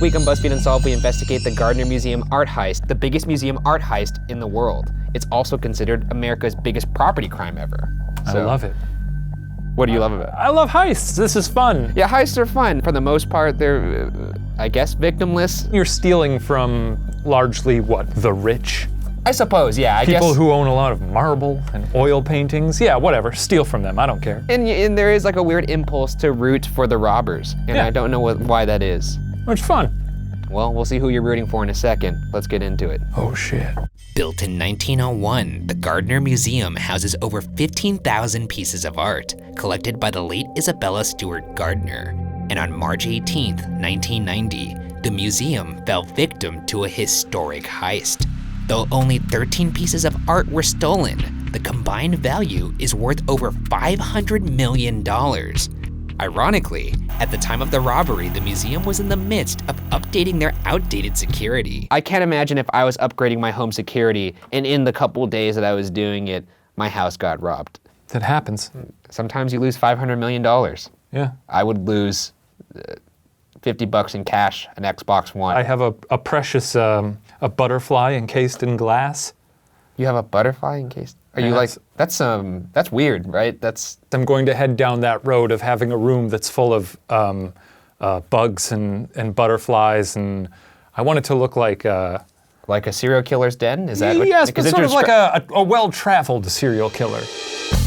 This week on BuzzFeed Unsolved, we investigate the Gardner Museum art heist, the biggest museum art heist in the world. It's also considered America's biggest property crime ever. I love it. What do you love about it? I love heists. This is fun. Yeah, heists are fun. For the most part, they're, I guess, victimless. You're stealing from largely what? The rich? I suppose, yeah. I People guess. who own a lot of marble and oil paintings. Yeah, whatever. Steal from them. I don't care. And there is like a weird impulse to root for the robbers, and Yeah. I don't know why that is. It's fun. Well, we'll see who you're rooting for in a second. Let's get into it. Oh shit. Built in 1901, the Gardner Museum houses over 15,000 pieces of art collected by the late Isabella Stewart Gardner. And on March 18, 1990, the museum fell victim to a historic heist. Though only 13 pieces of art were stolen, the combined value is worth over $500 million. Ironically, at the time of the robbery, the museum was in the midst of updating their outdated security. I can't imagine if I was upgrading my home security and in the couple days that I was doing it, my house got robbed. That happens. Sometimes you lose $500 million. Yeah. I would lose $50 in cash, an Xbox One. I have a precious a butterfly encased in glass. You have a butterfly encased? Are you like, that's weird, right? I'm going to head down that road of having a room that's full of bugs and butterflies, and I want it to look like a serial killer's den? Is that what? Yes, but sort of like a well-traveled serial killer.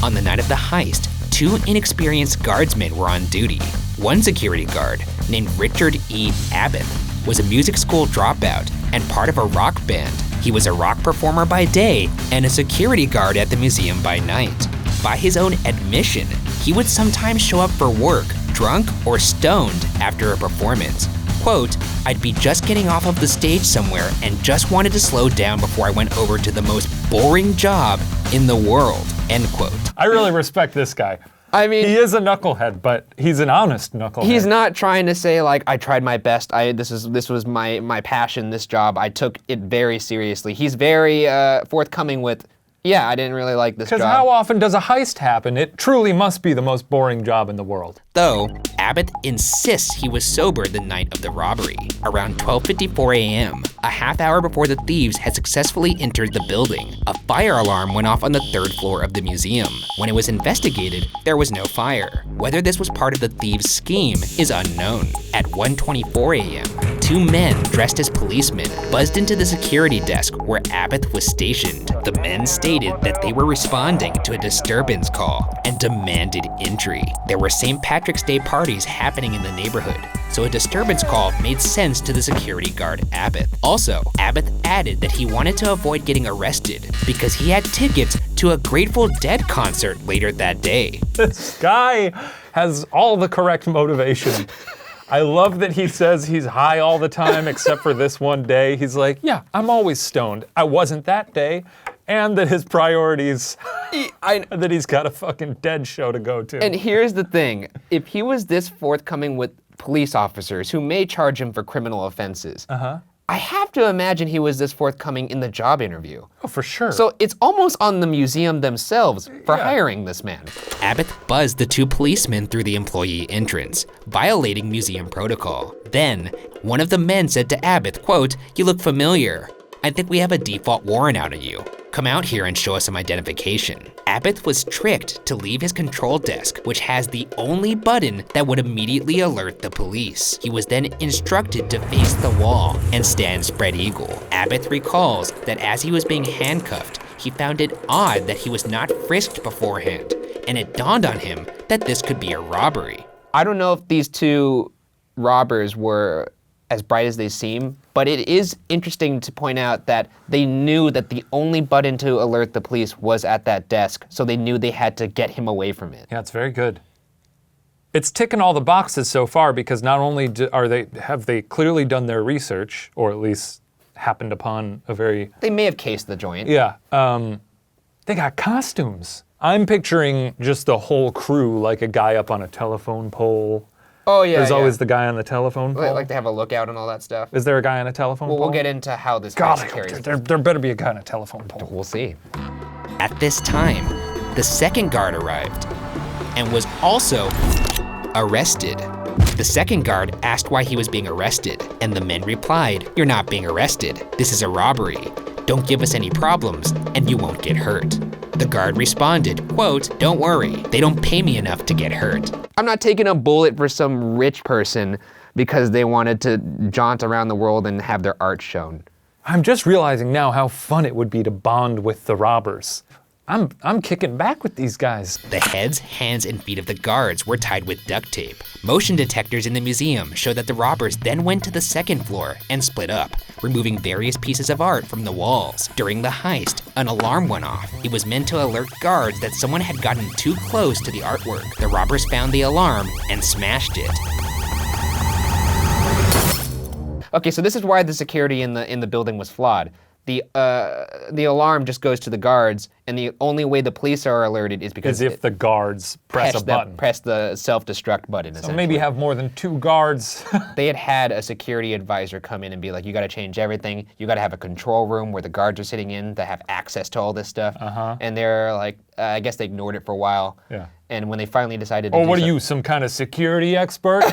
On the night of the heist, two inexperienced guardsmen were on duty. One security guard, named Richard E. Abbott, was a music school dropout and part of a rock band. He was a rock performer by day and a security guard at the museum by night. By his own admission, he would sometimes show up for work, drunk or stoned after a performance. Quote, "I'd be just getting off of the stage somewhere and just wanted to slow down before I went over to the most boring job in the world," end quote. I really respect this guy. I mean, he is a knucklehead, but he's an honest knucklehead. He's not trying to say like, I tried my best, this was my passion, this job, I took it very seriously. He's very forthcoming with, yeah, I didn't really like this job. Because how often does a heist happen? It truly must be the most boring job in the world. Though, Abbott insists he was sober the night of the robbery. Around 12:54 a.m., a half hour before the thieves had successfully entered the building, a fire alarm went off on the third floor of the museum. When it was investigated, there was no fire. Whether this was part of the thieves' scheme is unknown. At 1:24 a.m., two men dressed as policemen buzzed into the security desk where Abbott was stationed. The men stated that they were responding to a disturbance call and demanded entry. There were St. Patrick's Day parties happening in the neighborhood, so a disturbance call made sense to the security guard Abbott. Also, Abbott added that he wanted to avoid getting arrested because he had tickets to a Grateful Dead concert later that day. This guy has all the correct motivation. I love that he says he's high all the time except for this one day. He's like, yeah, I'm always stoned. I wasn't that day. And that his priorities, that he's got a fucking Dead show to go to. And here's the thing, if he was this forthcoming with police officers who may charge him for criminal offenses, I have to imagine he was this forthcoming in the job interview. Oh, for sure. So it's almost on the museum themselves for hiring this man. Abbott buzzed the two policemen through the employee entrance, violating museum protocol. Then, one of the men said to Abbott, quote, "You look familiar. I think we have a default warrant out on you. Come out here and show us some identification." Abbott was tricked to leave his control desk, which has the only button that would immediately alert the police. He was then instructed to face the wall and stand spread eagle. Abbott recalls that as he was being handcuffed, he found it odd that he was not frisked beforehand, and it dawned on him that this could be a robbery. I don't know if these two robbers were as bright as they seem, but it is interesting to point out that they knew that the only button to alert the police was at that desk, so they knew they had to get him away from it. Yeah, it's very good. It's ticking all the boxes so far because not only have they clearly done their research, or at least happened upon a very... They may have cased the joint. Yeah, they got costumes. I'm picturing just the whole crew, like a guy up on a telephone pole. Oh yeah, There's always the guy on the telephone pole. Like to have a lookout and all that stuff. Is there a guy on a telephone pole? We'll get into how this God, heist carries. there better be a guy on a telephone pole. We'll see. At this time, the second guard arrived and was also arrested. The second guard asked why he was being arrested, and the men replied, "You're not being arrested. This is a robbery. Don't give us any problems, and you won't get hurt." The guard responded, quote, "Don't worry, they don't pay me enough to get hurt." I'm not taking a bullet for some rich person because they wanted to jaunt around the world and have their art shown. I'm just realizing now how fun it would be to bond with the robbers. I'm kicking back with these guys. The heads, hands, and feet of the guards were tied with duct tape. Motion detectors in the museum show that the robbers then went to the second floor and split up, removing various pieces of art from the walls. During the heist, an alarm went off. It was meant to alert guards that someone had gotten too close to the artwork. The robbers found the alarm and smashed it. Okay, so this is why the security in the building was flawed. The alarm just goes to the guards, and the only way the police are alerted is because As if the guards press a button. Press the self-destruct button. So maybe have more than 2 guards. They had a security advisor come in and be like, "You got to change everything. You got to have a control room where the guards are sitting in to have access to all this stuff." And they're like, I guess they ignored it for a while. Yeah. And when they finally decided to Oh, what are you, some kind of security expert?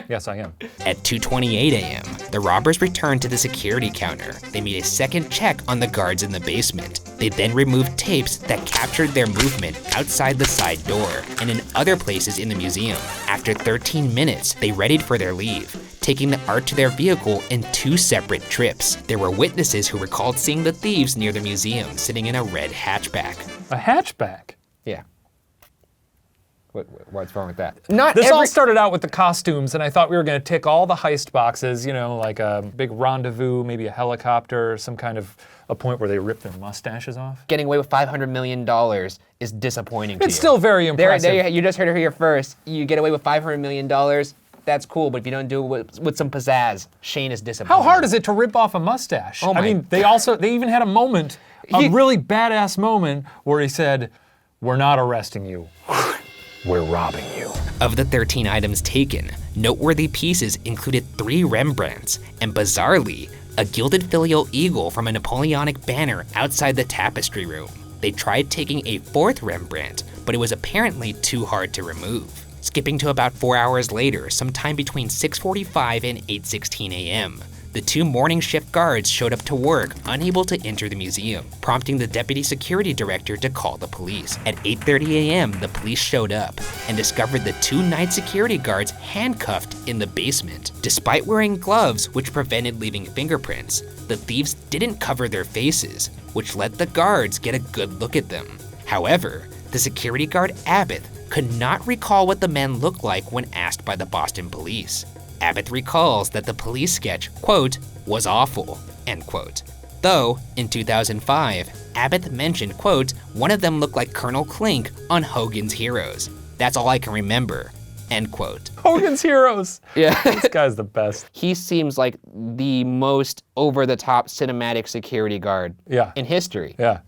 Yes, I am. At 2:28 a.m., the robbers returned to the security counter. They made a second check on the guards in the basement. They then removed tapes that captured their movement outside the side door and in other places in the museum. After 13 minutes, they readied for their leave, taking the art to their vehicle in 2 separate trips. There were witnesses who recalled seeing the thieves near the museum sitting in a red hatchback. A hatchback? Yeah. What's wrong with that? This all started out with the costumes, and I thought we were gonna tick all the heist boxes, you know, like a big rendezvous, maybe a helicopter, some kind of a point where they rip their mustaches off. Getting away with $500 million is disappointing to you. It's still very impressive. There you just heard it here first. You get away with $500 million, that's cool, but if you don't do it with some pizzazz, Shane is disappointed. How hard is it to rip off a mustache? Oh I mean, they even had a moment, a really badass moment, where he said, "We're not arresting you. We're robbing you." Of the 13 items taken, noteworthy pieces included 3 Rembrandts and, bizarrely, a gilded filial eagle from a Napoleonic banner outside the tapestry room. They tried taking a 4th Rembrandt, but it was apparently too hard to remove. Skipping to about 4 hours later, sometime between 6:45 and 8:16 a.m., the 2 morning shift guards showed up to work, unable to enter the museum, prompting the deputy security director to call the police. At 8:30 a.m., the police showed up and discovered the 2 night security guards handcuffed in the basement. Despite wearing gloves, which prevented leaving fingerprints, the thieves didn't cover their faces, which let the guards get a good look at them. However, the security guard Abbott could not recall what the men looked like when asked by the Boston police. Abbott recalls that the police sketch, quote, "was awful," end quote. Though, in 2005, Abbott mentioned, quote, "one of them looked like Colonel Klink on Hogan's Heroes. That's all I can remember," end quote. Hogan's Heroes. Yeah. This guy's the best. He seems like the most over-the-top cinematic security guard in history. Yeah.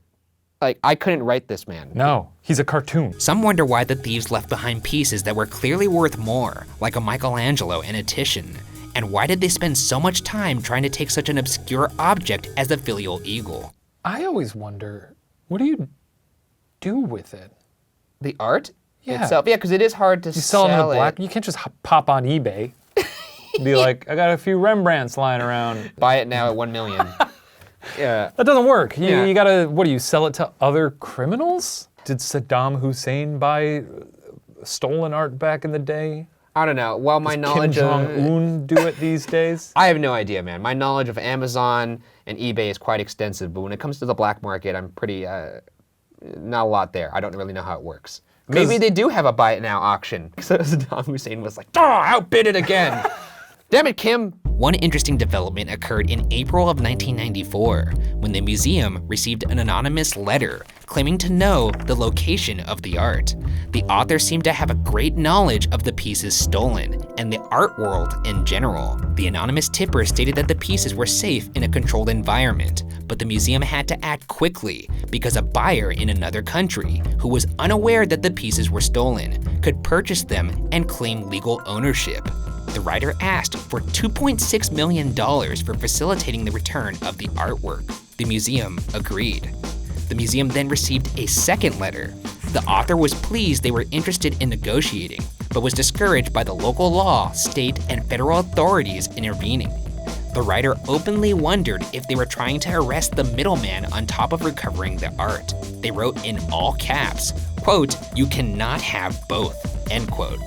Like, I couldn't write this man. No, he's a cartoon. Some wonder why the thieves left behind pieces that were clearly worth more, like a Michelangelo and a Titian. And why did they spend so much time trying to take such an obscure object as the filial eagle? I always wonder, what do you do with it? The art Yeah. itself? Yeah, because it is hard to You sell them in the black, it. you can't just pop on eBay. Be like, I got a few Rembrandts lying around. Buy it now at 1 million. Yeah. That doesn't work. Yeah. You gotta, what do you sell it to other criminals? Did Saddam Hussein buy stolen art back in the day? I don't know. Well, my Does knowledge Kim of Jong-un do it these days? I have no idea, man. My knowledge of Amazon and eBay is quite extensive, but when it comes to the black market, I'm pretty not a lot there. I don't really know how it works. Maybe they do have a buy it now auction. So Saddam Hussein was like, outbid it again. Damn it, Kim. One interesting development occurred in April of 1994, when the museum received an anonymous letter claiming to know the location of the art. The author seemed to have a great knowledge of the pieces stolen and the art world in general. The anonymous tipper stated that the pieces were safe in a controlled environment, but the museum had to act quickly because a buyer in another country who was unaware that the pieces were stolen could purchase them and claim legal ownership. The writer asked for $2.6 million for facilitating the return of the artwork. The museum agreed. The museum then received a second letter. The author was pleased they were interested in negotiating, but was discouraged by the local law, state, and federal authorities intervening. The writer openly wondered if they were trying to arrest the middleman on top of recovering the art. They wrote in all caps, quote, "You cannot have both," end quote.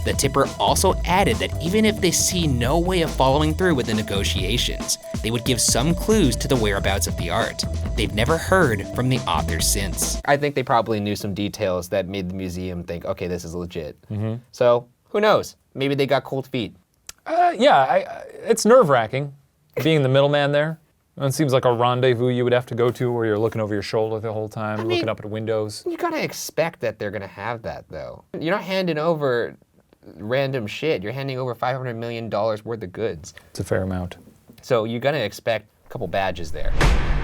The tipper also added that even if they see no way of following through with the negotiations, they would give some clues to the whereabouts of the art. They've never heard from the author since. I think they probably knew some details that made the museum think, okay, this is legit. So who knows? Maybe they got cold feet. It's nerve-wracking being the middleman there. It seems like a rendezvous you would have to go to where you're looking over your shoulder the whole time, looking up at windows. You gotta expect that they're gonna have that though. You're not handing over random shit. You're handing over $500 million worth of goods. It's a fair amount. So you're gonna expect a couple badges there.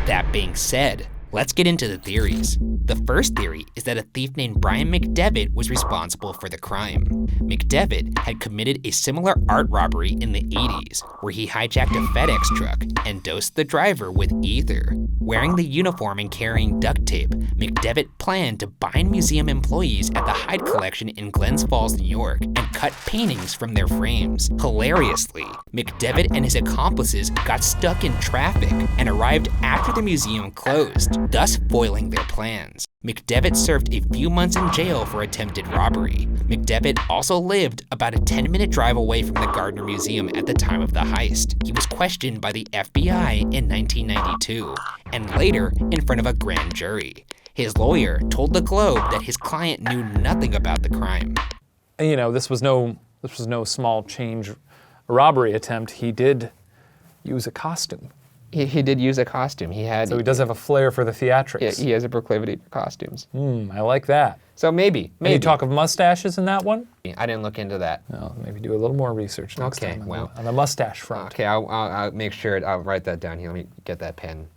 That being said, let's get into the theories. The first theory is that a thief named Brian McDevitt was responsible for the crime. McDevitt had committed a similar art robbery in the 80s, where he hijacked a FedEx truck and dosed the driver with ether. Wearing the uniform and carrying duct tape, McDevitt planned to bind museum employees at the Hyde Collection in Glens Falls, New York, and cut paintings from their frames. Hilariously, McDevitt and his accomplices got stuck in traffic and arrived after the museum closed, thus foiling their plans. McDevitt served a few months in jail for attempted robbery. McDevitt also lived about a 10-minute drive away from the Gardner Museum at the time of the heist. He was questioned by the FBI in 1992, and later in front of a grand jury. His lawyer told the Globe that his client knew nothing about the crime. You know, this was no small change robbery attempt. He did use a costume. He did use a costume. So he does have a flair for the theatrics. Yeah, he has a proclivity for costumes. I like that. So maybe. Any talk of mustaches in that one? I didn't look into that. No, maybe do a little more research next time on the mustache front. Okay, I'll make sure, I'll write that down here. Let me get that pen.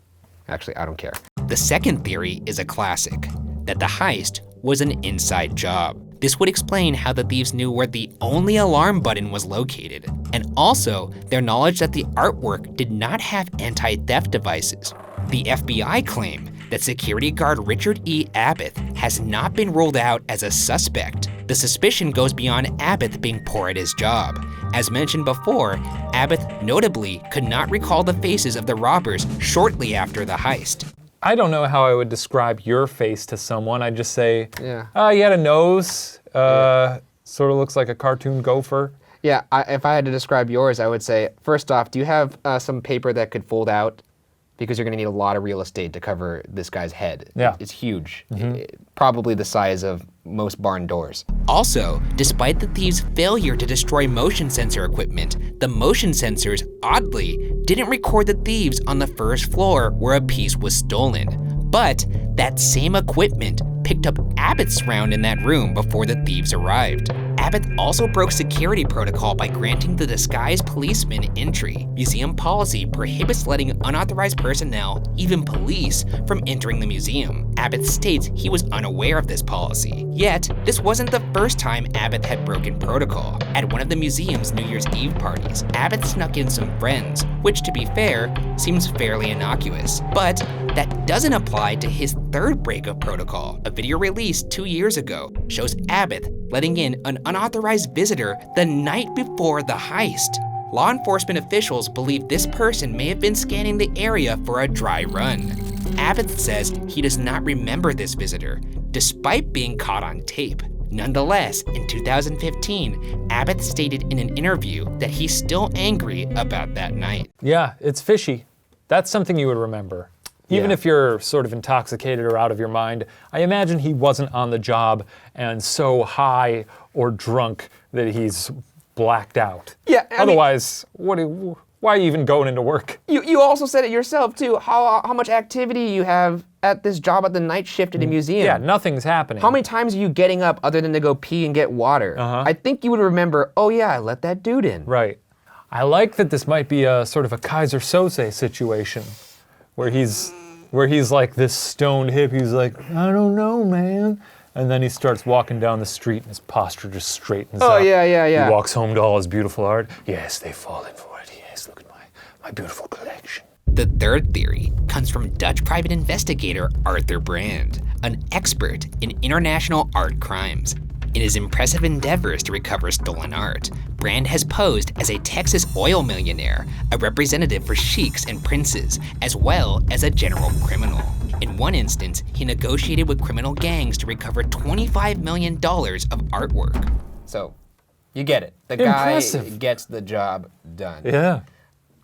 Actually, I don't care. The second theory is a classic, that the heist was an inside job. This would explain how the thieves knew where the only alarm button was located, and also their knowledge that the artwork did not have anti-theft devices. The FBI claim that security guard Richard E. Abbott has not been ruled out as a suspect. The suspicion goes beyond Abbott being poor at his job. As mentioned before, Abbott notably could not recall the faces of the robbers shortly after the heist. I don't know how I would describe your face to someone. I'd just say, Yeah. You had a nose, sort of looks like a cartoon gopher. Yeah, if I had to describe yours, I would say, first off, do you have some paper that could fold out? Because you're gonna need a lot of real estate to cover this guy's head. Yeah. It's huge. Probably the size of most barn doors. Also, despite the thieves' failure to destroy motion sensor equipment, the motion sensors, oddly, didn't record the thieves on the first floor where a piece was stolen. But that same equipment picked up Abbott's round in that room before the thieves arrived. Abbott also broke security protocol by granting the disguised policeman entry. Museum policy prohibits letting unauthorized personnel, even police, from entering the museum. Abbott states he was unaware of this policy. Yet, this wasn't the first time Abbott had broken protocol. At one of the museum's New Year's Eve parties, Abbott snuck in some friends, which to be fair, seems fairly innocuous. But that doesn't apply to his third break of protocol. A video released 2 years ago shows Abbott letting in an unauthorized visitor the night before the heist. Law enforcement officials believe this person may have been scanning the area for a dry run. Abbott says he does not remember this visitor, despite being caught on tape. Nonetheless, in 2015, Abbott stated in an interview that he's still angry about that night. Yeah, it's fishy. That's something you would remember. Even if you're sort of intoxicated or out of your mind, I imagine he wasn't on the job and so high or drunk that he's blacked out. Yeah, Otherwise, why are you even going into work? You also said it yourself too, how much activity you have at this job at the night shift at a museum. Yeah, nothing's happening. How many times are you getting up other than to go pee and get water? I think you would remember, oh yeah, I let that dude in. Right. I like that this might be a sort of a Kaiser Sose situation, where he's like this stoned hippie who's like, I don't know, man. And then he starts walking down the street and his posture just straightens up. Oh, yeah. He walks home to all his beautiful art. Yes, they've fallen for it. Yes, look at my beautiful collection. The third theory comes from Dutch private investigator Arthur Brand, an expert in international art crimes. In his impressive endeavors to recover stolen art, Brand has posed as a Texas oil millionaire, a representative for sheiks and princes, as well as a general criminal. In one instance, he negotiated with criminal gangs to recover $25 million of artwork. So, you get it. The Impressive. guy gets the job done. Yeah.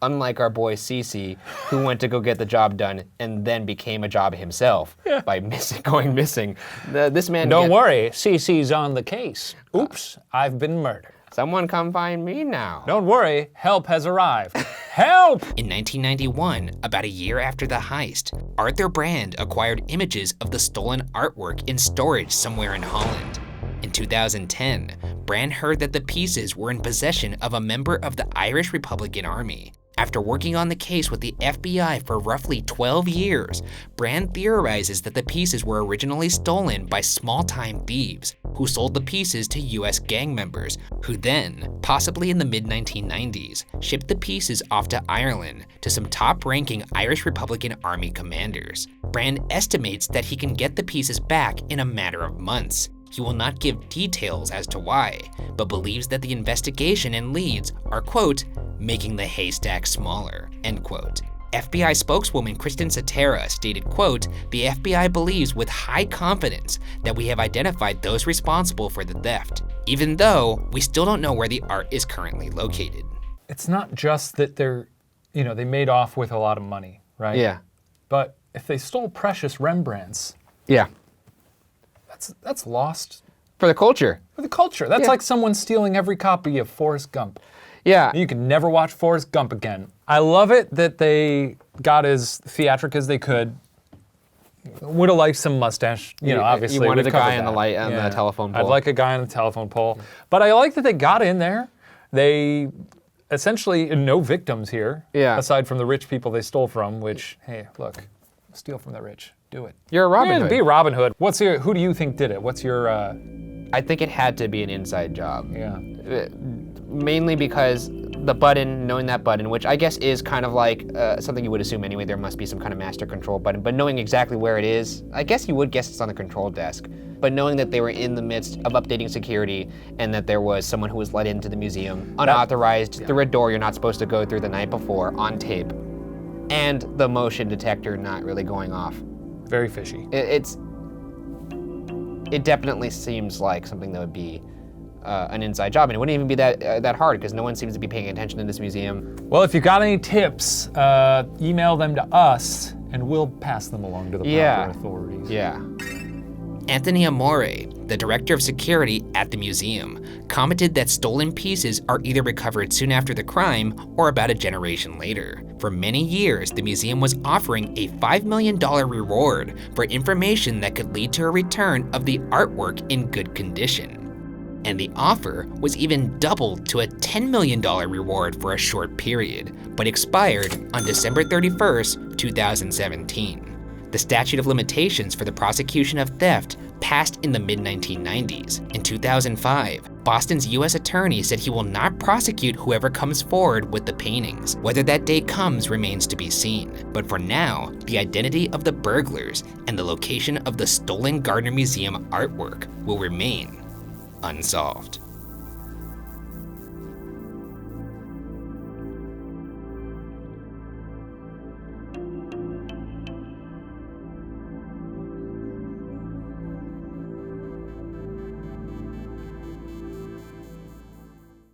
Unlike our boy Cece, who went to go get the job done and then became a job himself by going missing. This man. Don't worry, CC's on the case. Oops, I've been murdered. Someone come find me now. Don't worry, help has arrived. Help! In 1991, about a year after the heist, Arthur Brand acquired images of the stolen artwork in storage somewhere in Holland. In 2010, Brand heard that the pieces were in possession of a member of the Irish Republican Army. After working on the case with the FBI for roughly 12 years, Brand theorizes that the pieces were originally stolen by small-time thieves who sold the pieces to US gang members, who then, possibly in the mid-1990s, shipped the pieces off to Ireland to some top-ranking Irish Republican Army commanders. Brand estimates that he can get the pieces back in a matter of months. He will not give details as to why, but believes that the investigation and leads are, quote, making the haystack smaller, end quote. FBI spokeswoman Kristen Satera stated, quote, the FBI believes with high confidence that we have identified those responsible for the theft, even though we still don't know where the art is currently located. It's not just that they made off with a lot of money, right? Yeah. But if they stole precious Rembrandts, Yeah. that's lost For the culture. for the culture. That's Yeah. like someone stealing every copy of Forrest Gump. Yeah. You can never watch Forrest Gump again. I love it that they got as theatric as they could. Would have liked some mustache, obviously. You wanted we've a guy covered on the that. light on the telephone pole. I'd like a guy on the telephone pole. But I like that they got in there. They essentially, no victims here. Yeah. Aside from the rich people they stole from, which, hey, look, steal from the rich. Do it. You're a Robin Hood. Be Robin Hood. Who do you think did it? What's your, I think it had to be an inside job. yeah. Mainly because knowing that button, which I guess is kind of like something you would assume anyway, there must be some kind of master control button, but knowing exactly where it is, I guess you would guess it's on the control desk. But knowing that they were in the midst of updating security and that there was someone who was let into the museum, unauthorized, through a door you're not supposed to go through the night before, on tape, and the motion detector not really going off. Very fishy. It definitely seems like something that would be an inside job, and it wouldn't even be that hard because no one seems to be paying attention in this museum. Well, if you got any tips, email them to us, and we'll pass them along to the proper authorities. Yeah. Anthony Amore, the director of security at the museum, commented that stolen pieces are either recovered soon after the crime or about a generation later. For many years, the museum was offering a $5 million reward for information that could lead to a return of the artwork in good condition. And the offer was even doubled to a $10 million reward for a short period, but expired on December 31st, 2017. The statute of limitations for the prosecution of theft passed in the mid-1990s. In 2005, Boston's U.S. attorney said he will not prosecute whoever comes forward with the paintings. Whether that day comes remains to be seen. But for now, the identity of the burglars and the location of the stolen Gardner Museum artwork will remain unsolved.